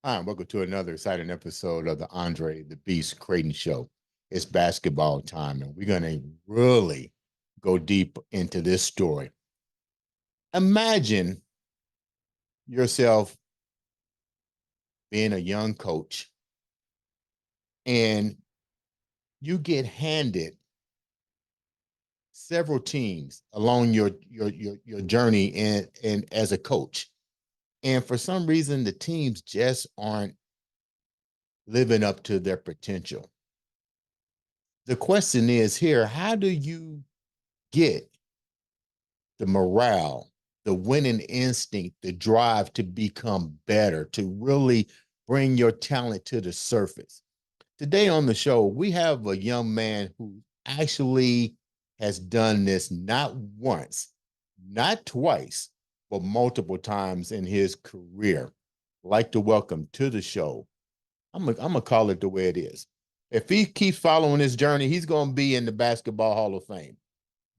Hi, and welcome to another exciting episode of the Andre The Beast Crayton Show. It's basketball time, and we're going to really go deep into this story. Imagine yourself being a young coach, and you get handed several teams along your journey and as a coach. And for some reason, the teams just aren't living up to their potential. The question is here, how do you get the morale, the winning instinct, the drive to become better, to really bring your talent to the surface? Today on the show, we have a young man who actually has done this not once, not twice, but multiple times in his career. I'd like to welcome to the show. I'm gonna call it the way it is. If he keeps following his journey, he's gonna be in the Basketball Hall of Fame.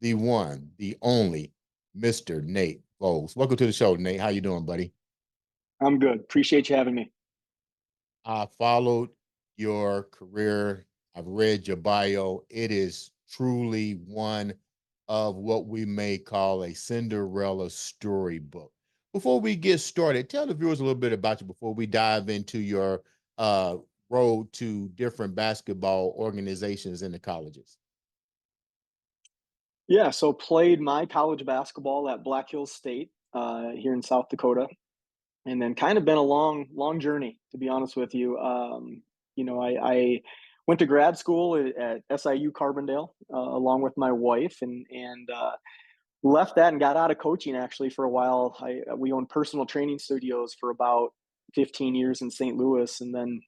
The one, the only, Mr. Nate Vogel. Welcome to the show, Nate. How you doing, buddy? I'm good. Appreciate you having me. I followed your career. I've read your bio. It is truly one of what we may call a Cinderella storybook. Before we get started, tell the viewers a little bit about you before we dive into your uh, road to different basketball organizations in the colleges. Yeah, so played my college basketball at Black Hills State here in South Dakota, and then kind of been a long journey, to be honest with you. I went to grad school at SIU Carbondale along with my wife, and left that and got out of coaching actually for a while. We owned personal training studios for about 15 years in St. Louis, and then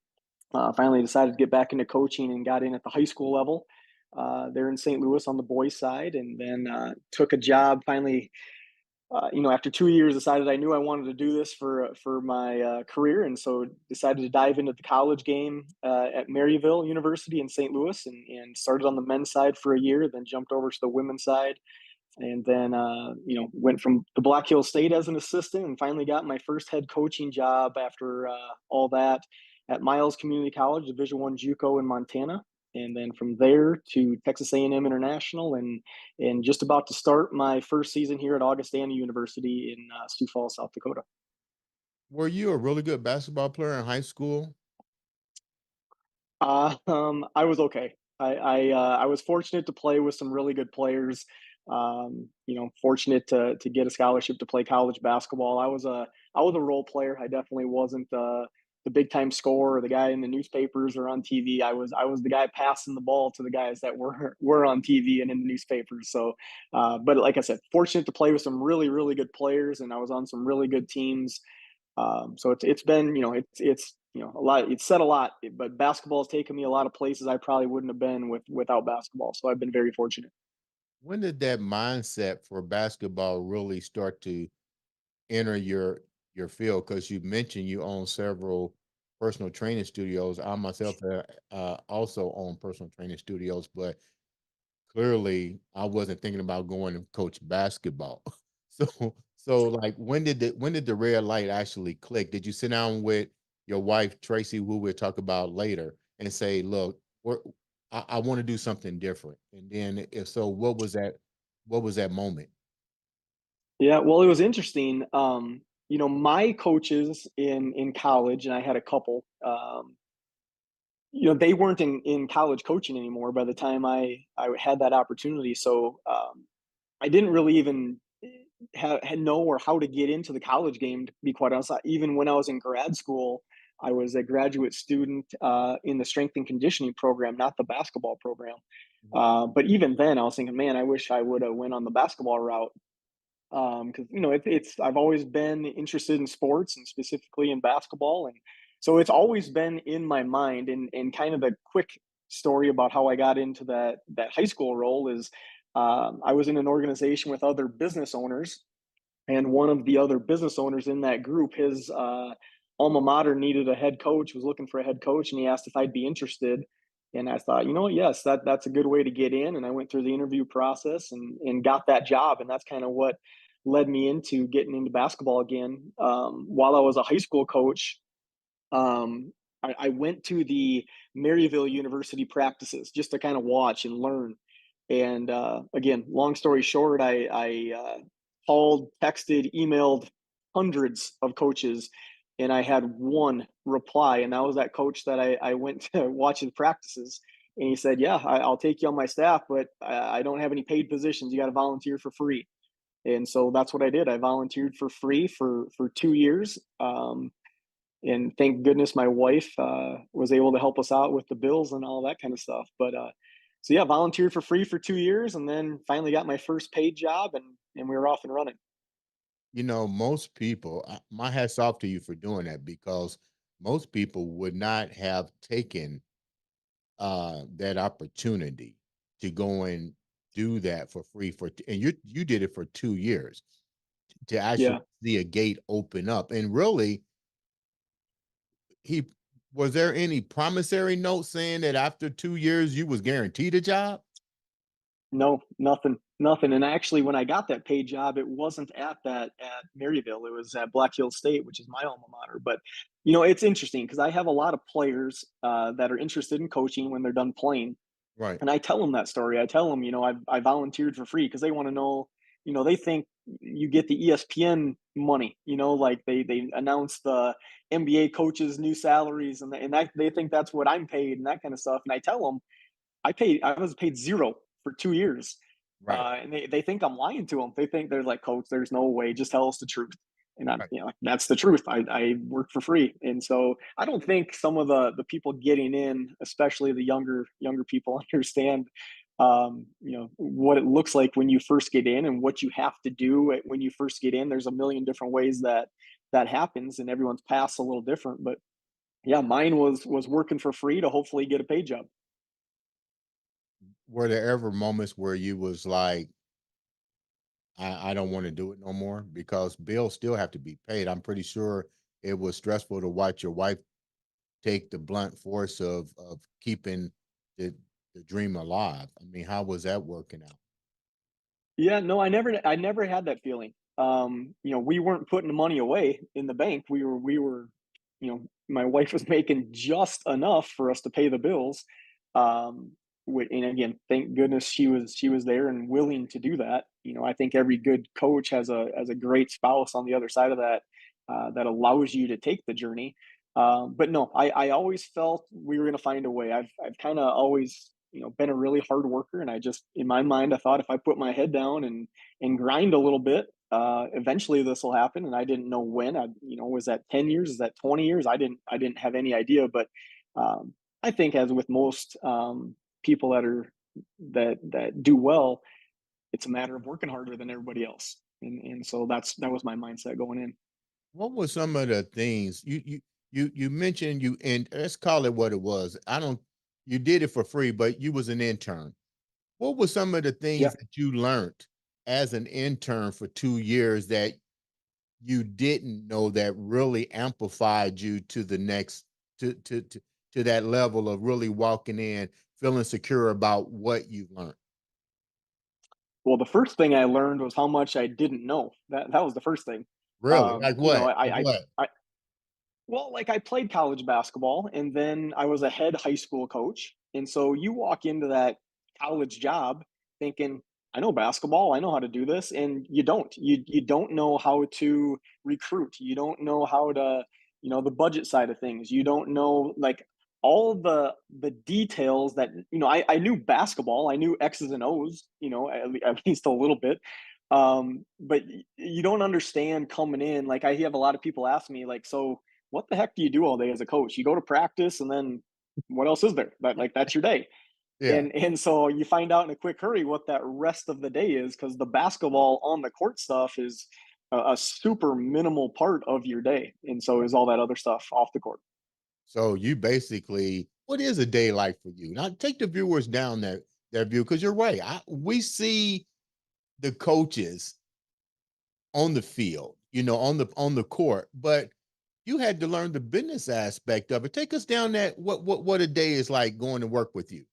finally decided to get back into coaching and got in at the high school level there in St. Louis on the boys side, and then took a job finally. After 2 years, decided I knew I wanted to do this for my career, and so decided to dive into the college game at Maryville University in St. Louis, and started on the men's side for a year, then jumped over to the women's side, and then went from the Black Hill State as an assistant, and finally got my first head coaching job after all that at Miles Community College, Division One JUCO in Montana, and then from there to Texas A&M International, and just about to start my first season here at Augustana University in Sioux Falls, South Dakota. Were you a really good basketball player in high school? I was okay. I was fortunate to play with some really good players. Fortunate to get a scholarship to play college basketball. I was a role player. I definitely wasn't the big time scorer, or the guy in the newspapers or on TV. I was the guy passing the ball to the guys that were on TV and in the newspapers. So, but like I said, fortunate to play with some really good players, and I was on some really good teams. So it's been, it's a lot. It's said a lot, but basketball has taken me a lot of places I probably wouldn't have been without basketball. So I've been very fortunate. When did that mindset for basketball really start to enter your field? Because you mentioned you own several personal training studios. I myself also own personal training studios, but clearly I wasn't thinking about going to coach basketball. So like when did the red light actually click? Did you sit down with your wife Tracy, who we'll talk about later, and say, look, I want to do something different? And then if so, what was that moment? Yeah, well, it was interesting. My coaches in college, and I had a couple. They weren't in college coaching anymore by the time I had that opportunity. So I didn't really even know or how to get into the college game. To be quite honest, even when I was in grad school, I was a graduate student in the strength and conditioning program, not the basketball program. Mhm. But even then, I was thinking, man, I wish I would have went on the basketball route because it's I've always been interested in sports and specifically in basketball, and so it's always been in my mind. And kind of a quick story about how I got into that high school role is I was in an organization with other business owners, and one of the other business owners in that group, his alma mater needed a head coach, was looking for a head coach, and he asked if I'd be interested. And I thought, yes, that's a good way to get in. And I went through the interview process and got that job. And that's kind of what led me into getting into basketball again. While I was a high school coach, I went to the Maryville University practices just to kind of watch and learn. And again, long story short, I called, texted, emailed hundreds of coaches, and I had one reply, and that was that coach that I went to watch his practices. And he said, "Yeah, I'll take you on my staff, but I don't have any paid positions. You got to volunteer for free." And so that's what I did. I volunteered for free for 2 years. And thank goodness my wife was able to help us out with the bills and all that kind of stuff. But so yeah, volunteered for free for 2 years, and then finally got my first paid job, and we were off and running. Most people, my hat's off to you for doing that because most people would not have taken that opportunity to go and do that for free and you did it for 2 years to actually Yeah. see a gate open up. And really, he was there any promissory note saying that after 2 years you was guaranteed a job? No, nothing, nothing. And actually, when I got that paid job, it wasn't at Maryville. It was at Black Hills State, which is my alma mater. But it's interesting because I have a lot of players that are interested in coaching when they're done playing. Right. And I tell them that story. I tell them, I volunteered for free because they want to know, they think you get the ESPN money, like they announce the NBA coaches' new salaries, and that they think that's what I'm paid and that kind of stuff. And I tell them I was paid 0 for 2 years. Right. And they think I'm lying to them. They think they're like, "Coach, there's no way. Just tell us the truth." And I'm, Right. like, that's the truth. I work for free. And so I don't think some of the people getting in, especially the younger people, understand what it looks like when you first get in and what you have to do when you first get in. There's a million different ways that happens, and everyone's path's a little different. But yeah, mine was working for free to hopefully get a paid job. Were there ever moments where you was like, I don't want to do it no more because bills still have to be paid? I'm pretty sure it was stressful to watch your wife take the blunt force of keeping the the dream alive. I mean, how was that working out? Yeah, no, I never had that feeling. We weren't putting the money away in the bank. We were, my wife was making just enough for us to pay the bills. And again, thank goodness she was there and willing to do that. I think every good coach has a great spouse on the other side of that that allows you to take the journey. But no, I always felt we were going to find a way. I've kind of always been a really hard worker, and I just in my mind I thought if I put my head down and grind a little bit, eventually this will happen. And I didn't know when. Was that 10 years, is that 20 years? I didn't have any idea. But I think, as with most people that do well, it's a matter of working harder than everybody else. And so that was my mindset going in. What were some of the things you mentioned and let's call it what it was. I don't You did it for free, but you was an intern. What were some of the Yeah. things that you learned as an intern for 2 years that you didn't know that really amplified you to the next to that level of really walking in, feeling secure about what you learned? Well, the first thing I learned was how much I didn't know. That was the first thing. Really? Like You know, what? Like what? I Well, like, I played college basketball, and then I was a head high school coach. And so you walk into that college job thinking, I know basketball, I know how to do this. And you don't. You don't know how to recruit. You don't know how to, the budget side of things. You don't know, like, all the details that, I knew basketball, I knew X's and O's, at least a little bit. But you don't understand coming in. Like, I have a lot of people ask me, like, so what the heck do you do all day as a coach? You go to practice, and then what else is there? That's your day. Yeah. And so you find out in a quick hurry what that rest of the day is, because the basketball on the court stuff is a super minimal part of your day. And so is all that other stuff off the court. So you basically, what is a day like for you? Now take the viewers down that view because you're right. We see the coaches on the field, on the court, but you had to learn the business aspect of it. Take us down that what a day is like going to work with you.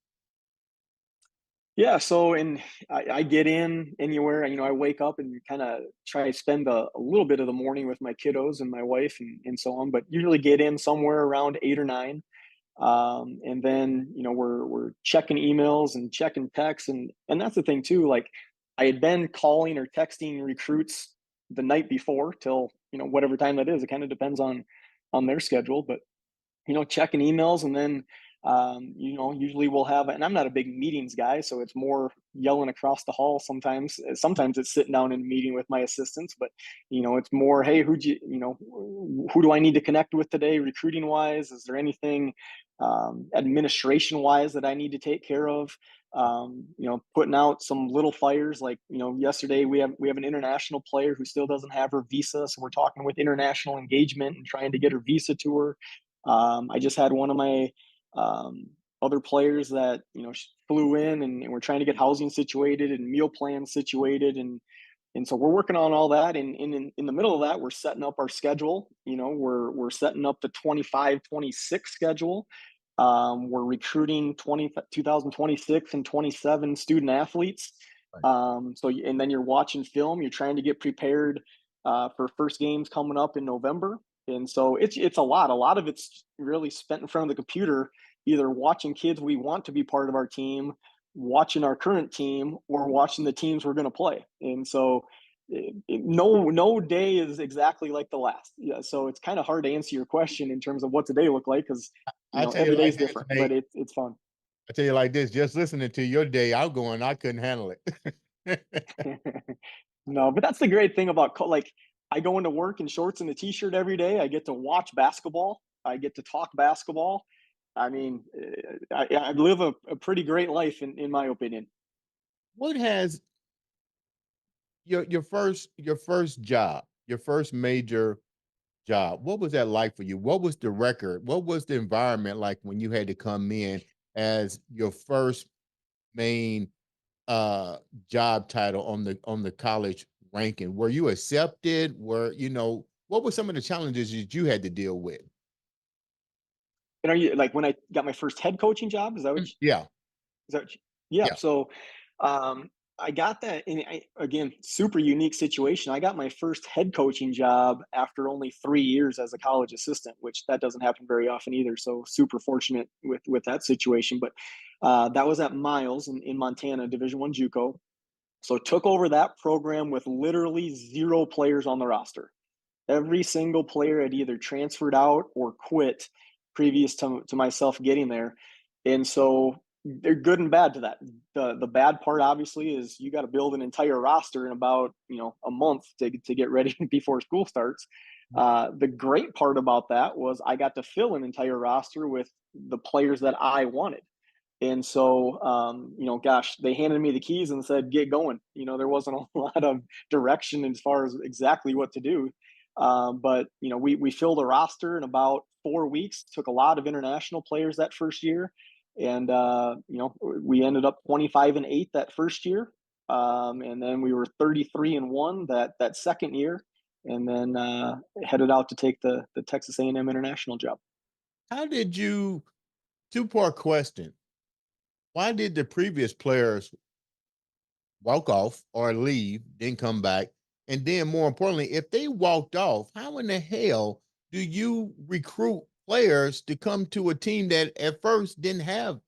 Yeah, so I get in anywhere, I wake up and kind of try to spend a little bit of the morning with my kiddos and my wife and so on, but usually get in somewhere around 8 or 9. And then we're checking emails and checking texts, and that's the thing too. Like, I had been calling or texting recruits the night before till whatever time that is. It kind of depends on their schedule, but checking emails, and then usually we'll have, and I'm not a big meetings guy, so it's more yelling across the hall sometimes. Sometimes it's sitting down and meeting with my assistants, but it's more, hey, who do I need to connect with today, recruiting wise? Is there anything administration wise that I need to take care of? Putting out some little fires, like yesterday we have an international player who still doesn't have her visa, so we're talking with international engagement and trying to get her visa to her. I just had one of my other players that flew in, and we're trying to get housing situated and meal plans situated, and so we're working on all that. And in the middle of that, we're setting up our schedule. We're setting up the 25-26 schedule. We're recruiting 2026 and 27 student athletes. Right. And then you're watching film. You're trying to get prepared for first games coming up in November. And so it's a lot. A lot of it's really spent in front of the computer, either watching kids we want to be part of our team, watching our current team, or watching the teams we're going to play. And so no day is exactly like the last. Yeah, so it's kind of hard to answer your question in terms of what's a day look like, because I tell every you day like is this, different, but Nate. it's fun. I tell you like this, just listening to your day, I couldn't handle it. No, but that's the great thing about like, I go into work in shorts and a t-shirt every day. I get to watch basketball. I get to talk basketball. I mean, I live a pretty great life in my opinion. What has your first job, your first major job, what was that like for you? What was the record? What was the environment like when you had to come in as your first main job title on the college ranking? Were you accepted? What were some of the challenges that you had to deal with? And are you like, when I got my first head coaching job? Is that what? Yeah, Is that what yeah. yeah. So, I got that in, again, super unique situation. I got my first head coaching job after only 3 years as a college assistant, which that doesn't happen very often either. So super fortunate with that situation. But that was at Miles in Montana, Division One JUCO. So took over that program with literally zero players on the roster. Every single player had either transferred out or quit previous to myself getting there. And so they're good and bad to that. The bad part obviously is you got to build an entire roster in about a month to get ready before school starts. The great part about that was I got to fill an entire roster with the players that I wanted. And so, gosh, they handed me the keys and said, "Get going." There wasn't a lot of direction as far as exactly what to do. But we filled a roster in about 4 weeks. Took a lot of international players that first year, and we ended up 25-8 that first year, and then we were 33-1 that second year, and then headed out to take the Texas A&M international job. How did you two-part question. Why did the previous players walk off or leave, then come back? And then more importantly, if they walked off, how in the hell do you recruit players to come to a team that at first didn't have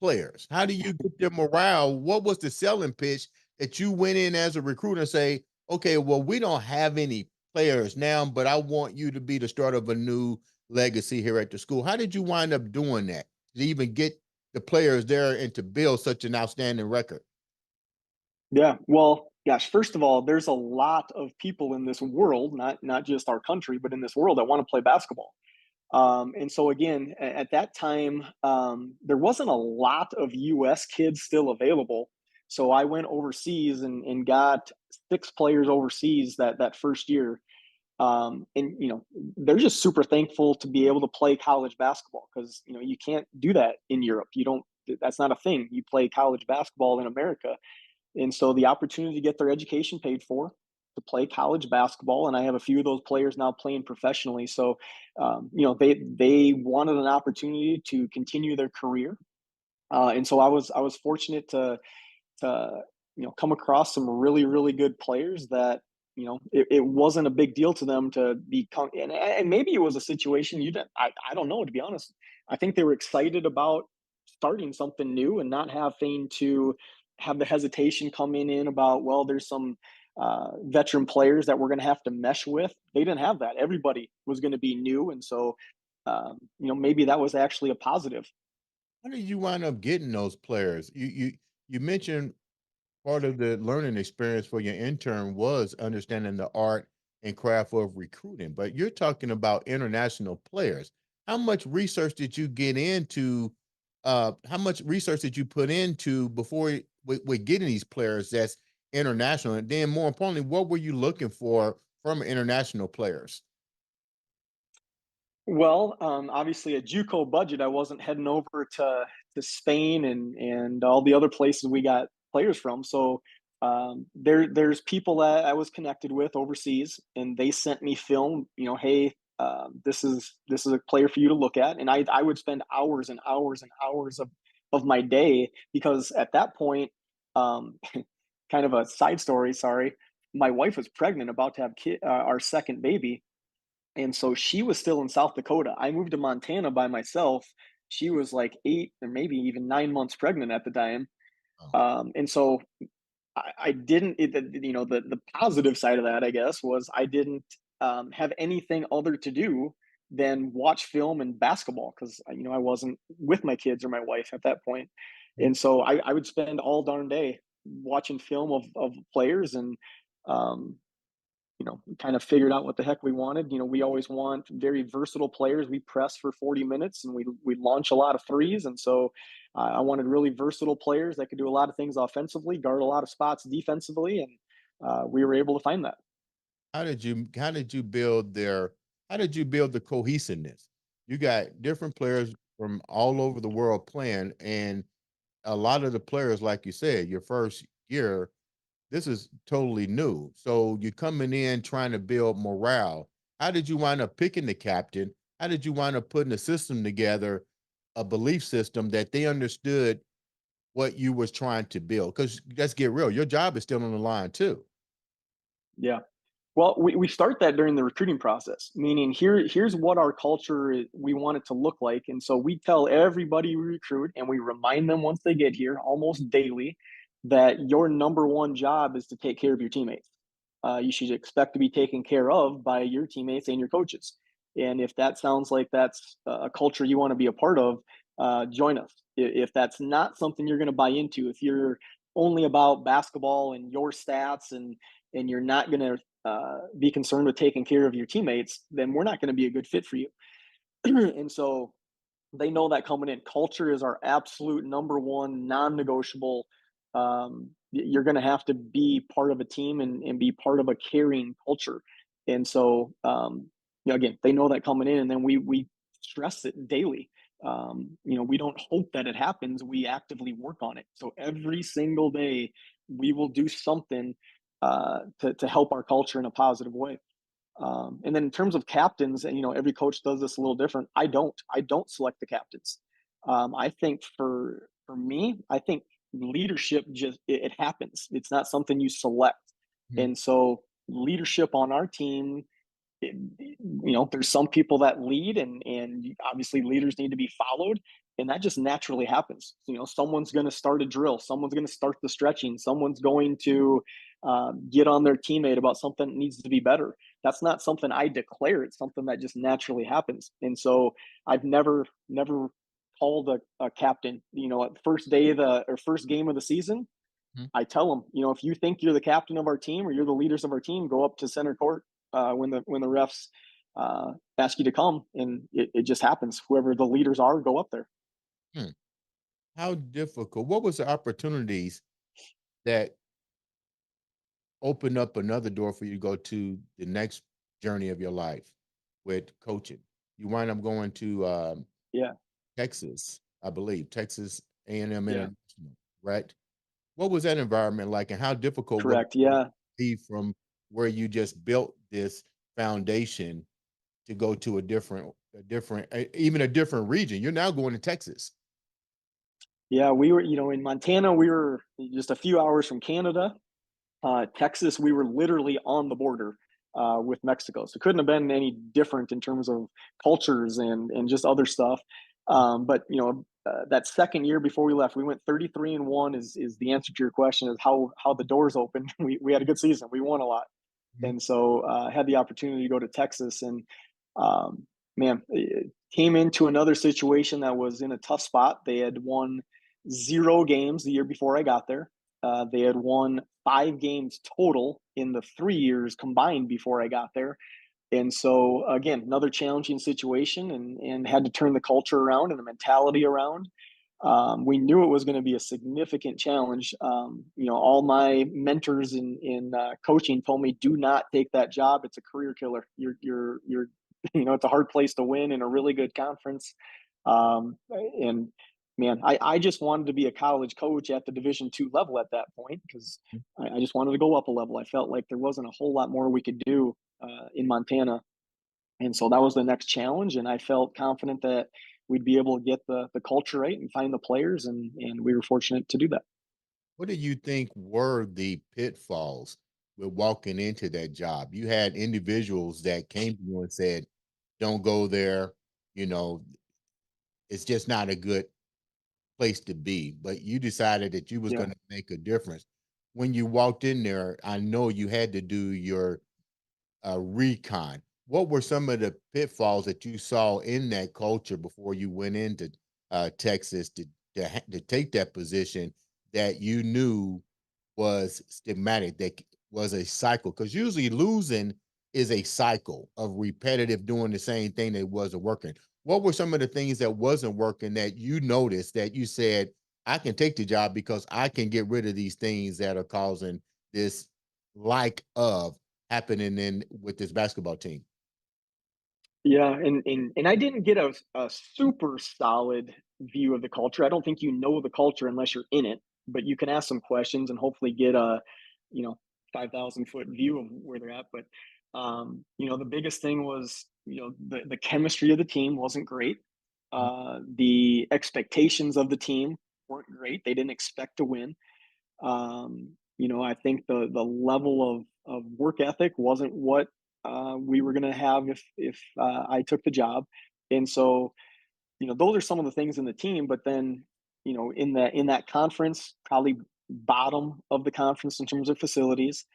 players? How do you get their morale? What was the selling pitch that you went in as a recruiter and say, okay, well, we don't have any players now, but I want you to be the start of a new legacy here at the school? How did you wind up doing that to even get the players there and to build such an outstanding record? Yeah. Well, gosh, first of all, there's a lot of people in this world, not just our country, but in this world that want to play basketball. And so again, at that time, there wasn't a lot of US kids still available. So I went overseas and got 6 players overseas that first year. And they're just super thankful to be able to play college basketball, because you can't do that in Europe. You don't. That's not a thing. You play college basketball in America, and so the opportunity to get their education paid for, to play college basketball, and I have a few of those players now playing professionally. So, they wanted an opportunity to continue their career. And so I was fortunate to come across some really really good players that it wasn't a big deal to them to become, and maybe it was a situation you didn't, I don't know, to be honest. I think they were excited about starting something new and not having to have the hesitation coming in about, well, there's some veteran players that we're going to have to mesh with. They didn't have that. Everybody was going to be new, and so maybe that was actually a positive. How did you wind up getting those players? You mentioned part of the learning experience for your intern was understanding the art and craft of recruiting, but you're talking about international players. How much research did you get into? How much research did you put into before with getting these players that's international? And then, more importantly, what were you looking for from international players? Well, obviously a JUCO budget. I wasn't heading over to Spain and all the other places we got players from. So there's people that I was connected with overseas, and they sent me film. Hey, this is a player for you to look at, and I would spend hours and hours and hours of my day, because at that point, um, kind of a side story. Sorry, my wife was pregnant, about to have our second baby, and so she was still in South Dakota. I moved to Montana by myself. She was like 8 or maybe even 9 months pregnant at the time. Oh, And so I didn't, the positive side of that, I guess, was I didn't have anything other to do than watch film and basketball, because, I wasn't with my kids or my wife at that point. mm. And so I would spend all darn day watching film of players, and, um, kind of figured out what the heck we wanted. We always want very versatile players. We press for 40 minutes and we launch a lot of threes. And so I wanted really versatile players that could do a lot of things offensively, guard a lot of spots defensively. And we were able to find that. How did you build their how did you build the cohesiveness? You got different players from all over the world playing, and a lot of the players, like you said, your first year, this is totally new. So you're coming in trying to build morale. How did you wind up picking the captain? How did you wind up putting a system together, a belief system that they understood what you was trying to build? Because let's get real, your job is still on the line too. Yeah. Well, we start that during the recruiting process, meaning here's what our culture we want it to look like. And so we tell everybody we recruit, and we remind them once they get here almost daily, that your number one job is to take care of your teammates. You should expect to be taken care of by your teammates and your coaches. And if that sounds like that's a culture you want to be a part of, join us. If that's not something you're going to buy into, if you're only about basketball and your stats, and you're not going to be concerned with taking care of your teammates, then we're not going to be a good fit for you. And so they know that coming in. Culture is our absolute number one non-negotiable. You're going to have to be part of a team, and be part of a caring culture. And so, again, they know that coming in, and then we stress it daily. We don't hope that it happens. We actively work on it. So every single day, we will do something to help our culture in a positive way. And then in terms of captains, and every coach does this a little different. I don't select the captains. I think for me, I think leadership just it happens. It's not something you select. Mhm. And so leadership on our team, there's some people that lead, and obviously leaders need to be followed, and that just naturally happens. Someone's going to start a drill, someone's going to start the stretching, someone's going to get on their teammate about something that needs to be better. That's not something I declare, it's something that just naturally happens. And so I've never called a captain, at the first day of the or first game of the season. Mhm. I tell them, if you think you're the captain of our team, or you're the leaders of our team, go up to center court when the refs ask you to come, and it just happens. Whoever the leaders are, go up there. Hmm. How difficult? What was the opportunities that opened up another door for you to go to the next journey of your life with coaching? You wind up going to Yeah, Texas, I believe, Texas A&M yeah, International, right? What was that environment like, and how difficult would it correct. Yeah. be from where you just built this foundation to go to a different, even a different region? You're now going to Texas. Yeah, we were, in Montana, we were just a few hours from Canada. Texas, we were literally on the border with Mexico, so it couldn't have been any different in terms of cultures and just other stuff. But that second year before we left, we went 33-1. Is the answer to your question? Is how the doors opened? We had a good season. We won a lot, Mhm. and so had the opportunity to go to Texas, and man, it came into another situation that was in a tough spot. They had won 0 games the year before I got there. They had won 5 games total in the 3 years combined before I got there. And so again, another challenging situation, and had to turn the culture around and the mentality around. We knew it was going to be a significant challenge. All my mentors in coaching told me, "Do not take that job. It's a career killer. You're it's a hard place to win in a really good conference." And man, I just wanted to be a college coach at the Division II level at that point, because I just wanted to go up a level. I felt like there wasn't a whole lot more we could do in Montana, and so that was the next challenge. And I felt confident that we'd be able to get the culture right and find the players, and we were fortunate to do that. What do you think were the pitfalls with walking into that job? You had individuals that came to you and said, "Don't go there. You know, it's just not a good place to be." But you decided that you was Yeah. going to make a difference. When you walked in there, I know you had to do your recon. What were some of the pitfalls that you saw in that culture before you went into Texas to take that position that you knew was stigmatic, that was a cycle? Because usually losing is a cycle of repetitive doing the same thing that wasn't working. What were some of the things that wasn't working that you noticed that you said, I can take the job because I can get rid of these things that are causing this like of happening in with this basketball team? Yeah, and I didn't get a super solid view of the culture. I don't think you know the culture unless you're in it, but you can ask some questions and hopefully get a, you know, 5,000-foot view of where they're at. But the biggest thing was, the chemistry of the team wasn't great. Mhm. The expectations of the team weren't great. They didn't expect to win. I think the level of work ethic wasn't what we were going to have if I took the job. And so those are some of the things in the team. But then in that conference, probably bottom of the conference in terms of facilities.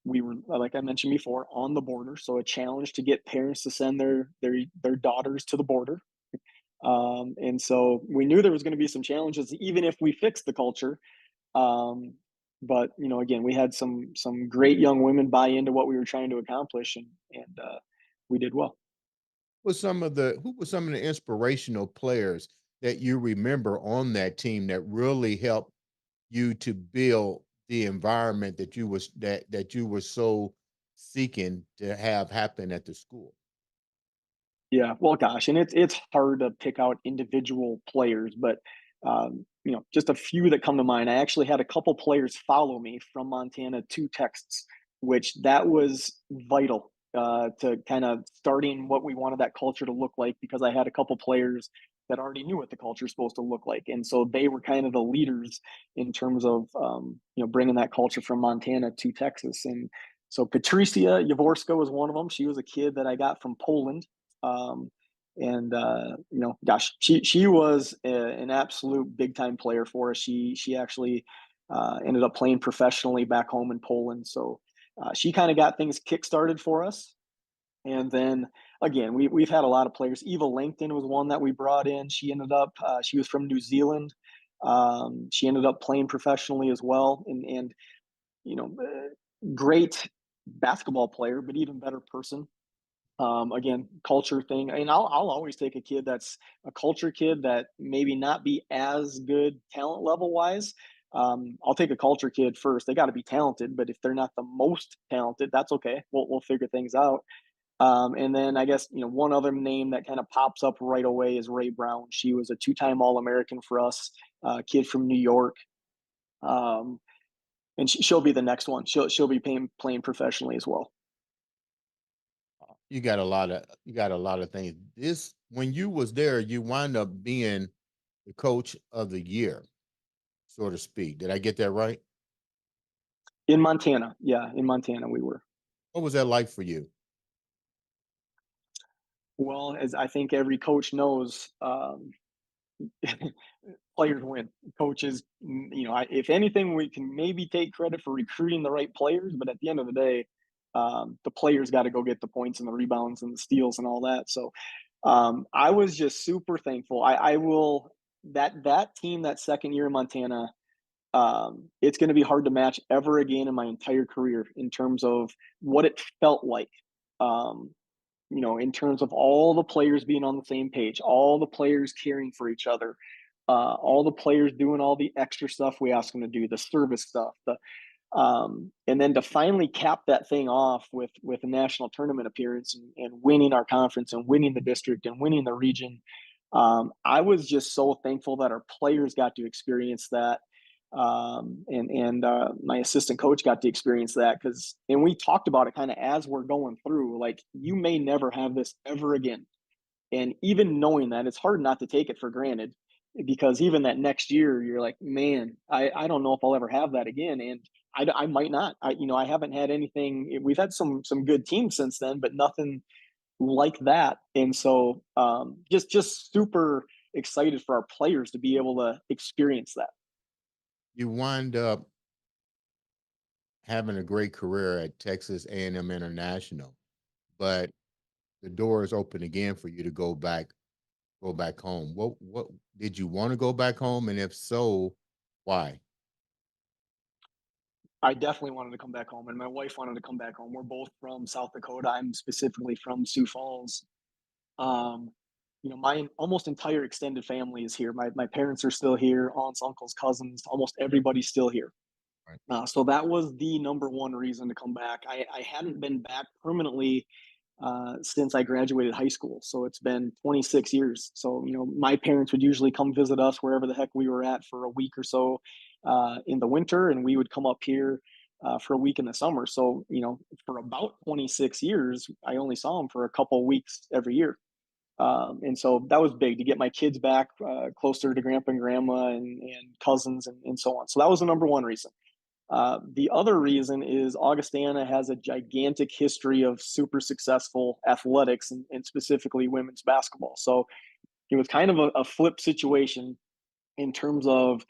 We were, like I mentioned before, on the border, so a challenge to get parents to send their daughters to the border. And so we knew there was going to be some challenges, even if we fixed the culture. But again, we had some great young women buy into what we were trying to accomplish, and we did well. Who were some of the inspirational players that you remember on that team that really helped you to build the environment that you were so seeking to have happen at the school? Yeah, well, gosh, and it's hard to pick out individual players, but just a few that come to mind. I actually had a couple players follow me from Montana to Texas, which that was vital to kind of starting what we wanted that culture to look like, because I had a couple players that already knew what the culture is supposed to look like, and so they were kind of the leaders in terms of bringing that culture from Montana to Texas. And so Patricia Jaworska was one of them. She was a kid that I got from Poland. um, and gosh, she was an absolute big time player for us. She actually ended up playing professionally back home in Poland. So she kind of got things kick started for us. And then again, we've had a lot of players. Eva Langton was one that we brought in. She was from New Zealand. She ended up playing professionally as well, and you know, great basketball player, but even better person. Again, culture thing, and I'll always take a kid that's a culture kid that maybe not be as good talent level wise. I'll take a culture kid first. They got to be talented, but if they're not the most talented, that's okay. We'll figure things out. And then I guess one other name that kind of pops up right away is Ray Brown. She was a two-time All-American for us, kid from New York. Um, and she'll be the next one. She'll be playing professionally as well. You got a lot of things. This when you was there, you wind up being the coach of the year, so to speak. Did I get that right? In Montana, yeah, in Montana we were. What was that like for you? Well, as I think every coach knows, players win. Coaches, if anything, we can maybe take credit for recruiting the right players, but at the end of the day, the players got to go get the points and the rebounds and the steals and all that. So I was just super thankful. I will that team that second year in Montana. It's going to be hard to match ever again in my entire career in terms of what it felt like. Um, in terms of all the players being on the same page, all the players caring for each other, all the players doing all the extra stuff we ask them to do, the service stuff, and then to finally cap that thing off with a national tournament appearance and winning our conference and winning the district and winning the region. I was just so thankful that our players got to experience that, and my assistant coach got to experience that and we talked about it kind of as we're going through. Like, you may never have this ever again, and even knowing that, it's hard not to take it for granted, because even that next year, you're like, man, I don't know if I'll ever have that again. And I might not. I haven't had anything. We've had some good teams since then, but nothing like that. And so just super excited for our players to be able to experience that. You wind up having a great career at Texas A&M International, but the door is open again for you to go back home. What did you want to go back home, and if so, why? I definitely wanted to come back home, and my wife wanted to come back home. We're both from South Dakota. I'm specifically from Sioux Falls. Um, my almost entire extended family is here. My parents are still here, aunts, uncles, cousins, almost everybody's still here. Right. So that was the number one reason to come back. I hadn't been back permanently since I graduated high school. So it's been 26 years. So, my parents would usually come visit us wherever the heck we were at for a week or so in the winter, and we would come up here for a week in the summer. So, for about 26 years, I only saw them for a couple of weeks every year. And so that was big to get my kids back closer to grandpa and grandma and cousins and so on. So that was the number one reason. The other reason is Augustana has a gigantic history of super successful athletics, and specifically women's basketball. So it was kind of a flip situation in terms of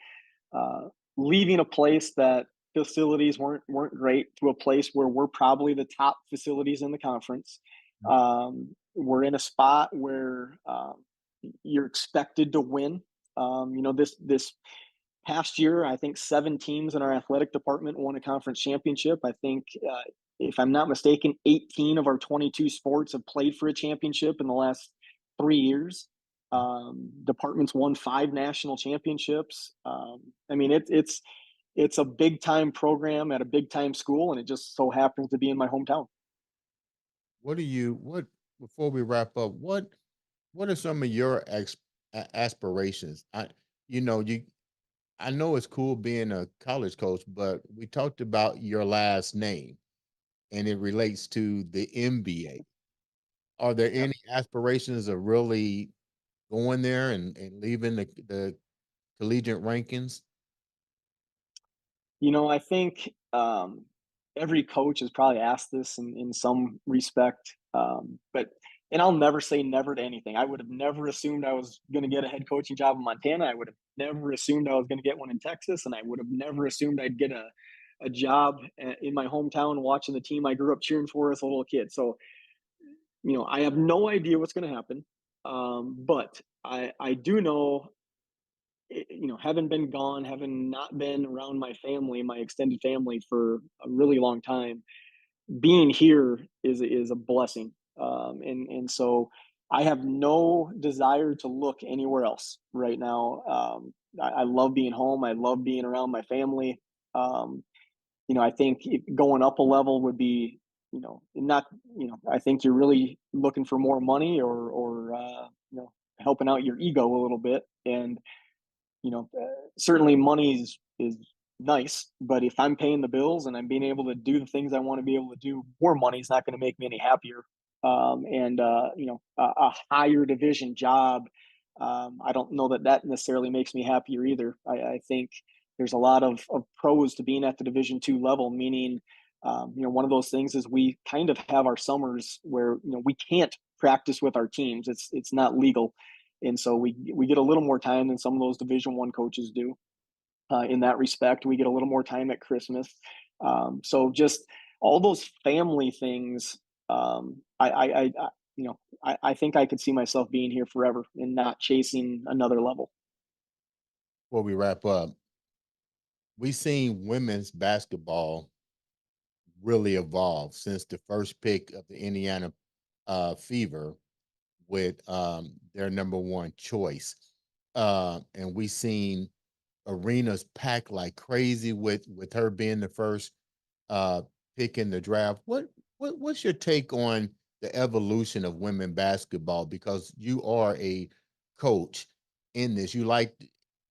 uh, leaving a place that facilities weren't great to a place where we're probably the top facilities in the conference. We're in a spot where you're expected to win. This past year, I think 7 teams in our athletic department won a conference championship. I think, if I'm not mistaken, 18 of our 22 sports have played for a championship in the last 3 years. Departments won 5 national championships. I mean, it's a big time program at a big time school, and it just so happens to be in my hometown. What do you what Before we wrap up, what are some of your aspirations? You I know it's cool being a college coach, but we talked about your last name and it relates to the MBA. Are there Yep. any aspirations of really going there and leaving the collegiate rankings? I think every coach has probably asked this in some respect, but and I'll never say never to anything. I would have never assumed I was going to get a head coaching job in Montana. I would have never assumed I was going to get one in Texas, and I would have never assumed I'd get a job in my hometown watching the team I grew up cheering for as a little kid. So, I have no idea what's going to happen, but I do know, having been gone, having not been around my extended family for a really long time, being here is a blessing. And so I have no desire to look anywhere else right now. I love being home. I love being around my family. Um, I think going up a level would be, not, I think you're really looking for more money, or helping out your ego a little bit. And certainly money is nice, but if I'm paying the bills and I'm being able to do the things I want to be able to do, more money is not going to make me any happier. And a higher division job I don't know that that necessarily makes me happier either. I think there's a lot of pros to being at the Division II level, meaning, one of those things is we kind of have our summers where, we can't practice with our teams. It's not legal. And so we get a little more time than some of those Division I coaches do. In that respect, we get a little more time at Christmas. So just all those family things, I think I could see myself being here forever and not chasing another level. Before we wrap up, we've seen women's basketball really evolve since the first pick of the Indiana Fever with their number one choice. And we've seen arenas packed like crazy with her being the first uh pick in the draft. What's your take on the evolution of women basketball? Because you are a coach in this. You like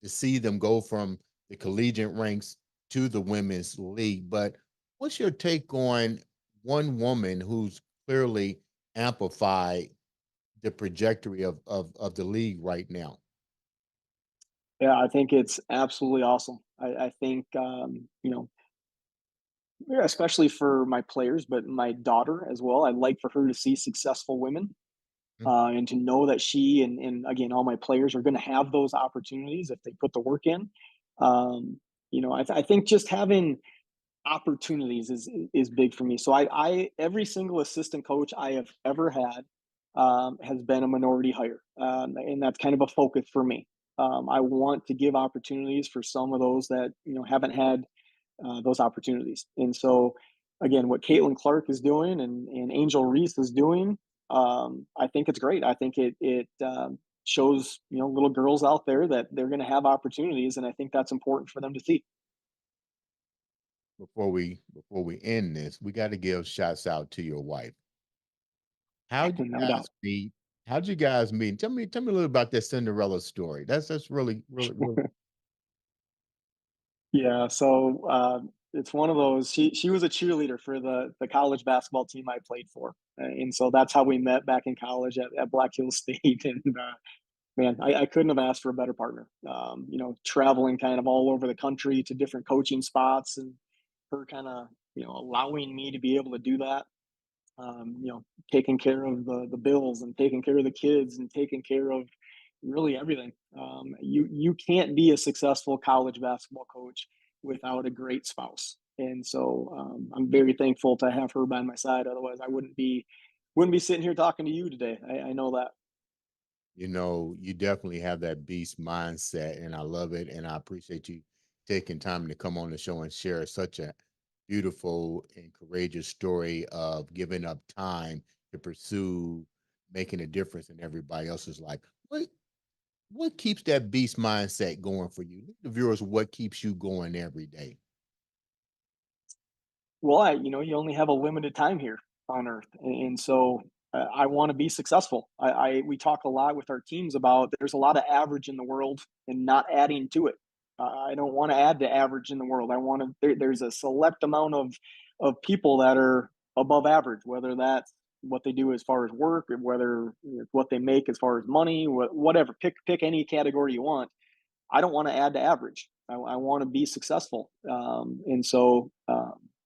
to see them go from the collegiate ranks to the women's league. But what's your take on one woman who's clearly amplified the trajectory of the league right now? Yeah, I think it's absolutely awesome. I think, yeah, especially for my players, but my daughter as well. I'd like for her to see successful women, Mm. and to know that she and again, all my players are going to have those opportunities if they put the work in. I think just having opportunities is big for me. So I every single assistant coach I have ever had has been a minority hire, and that's kind of a focus for me. I want to give opportunities for some of those that haven't had those opportunities. And so, again, what Caitlin Clark is doing and Angel Reese is doing, I think it's great. I think it shows little girls out there that they're going to have opportunities, and I think that's important for them to see. Before we end this, we got to give shouts out to your wife. How'd you No guys doubt. meet? How'd you guys meet? Tell me a little about that Cinderella story. That's really. Yeah, so it's one of those. She was a cheerleader for the college basketball team I played for, and so that's how we met back in college at Black Hills State. And man, I couldn't have asked for a better partner. Traveling kind of all over the country to different coaching spots, and her kind of allowing me to be able to do that. Taking care of the bills and taking care of the kids and taking care of really everything. You can't be a successful college basketball coach without a great spouse, and so I'm very thankful to have her by my side. Otherwise, I wouldn't be sitting here talking to you today. I know that. You definitely have that beast mindset, and I love it. And I appreciate you taking time to come on the show and share such a beautiful and courageous story of giving up time to pursue making a difference in everybody else's life. What keeps that beast mindset going for you? Let the viewers, what keeps you going every day? Well, you only have a limited time here on Earth, and so I want to be successful. We talk a lot with our teams about there's a lot of average in the world and not adding to it. I don't want to add to average in the world. I want to. There's a select amount of people that are above average, whether that's what they do as far as work, or whether it's what they make as far as money, whatever. Pick any category you want. I don't want to add to average. I want to be successful. And so,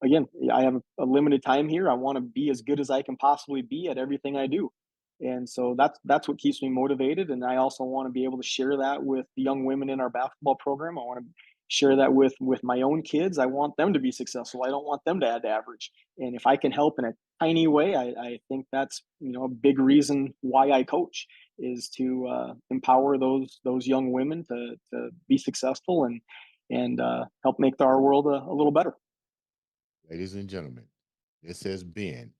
again, I have a limited time here. I want to be as good as I can possibly be at everything I do. And so that's what keeps me motivated. And I also want to be able to share that with the young women in our basketball program. I want to share that with my own kids. I want them to be successful. I don't want them to add to average. And if I can help in a tiny way, I think that's a big reason why I coach is to empower those young women to be successful and help make our world a little better. Ladies and gentlemen, this has been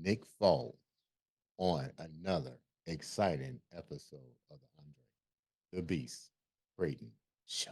Nick Fall on another exciting episode of the Andre the Beast Crayton Show.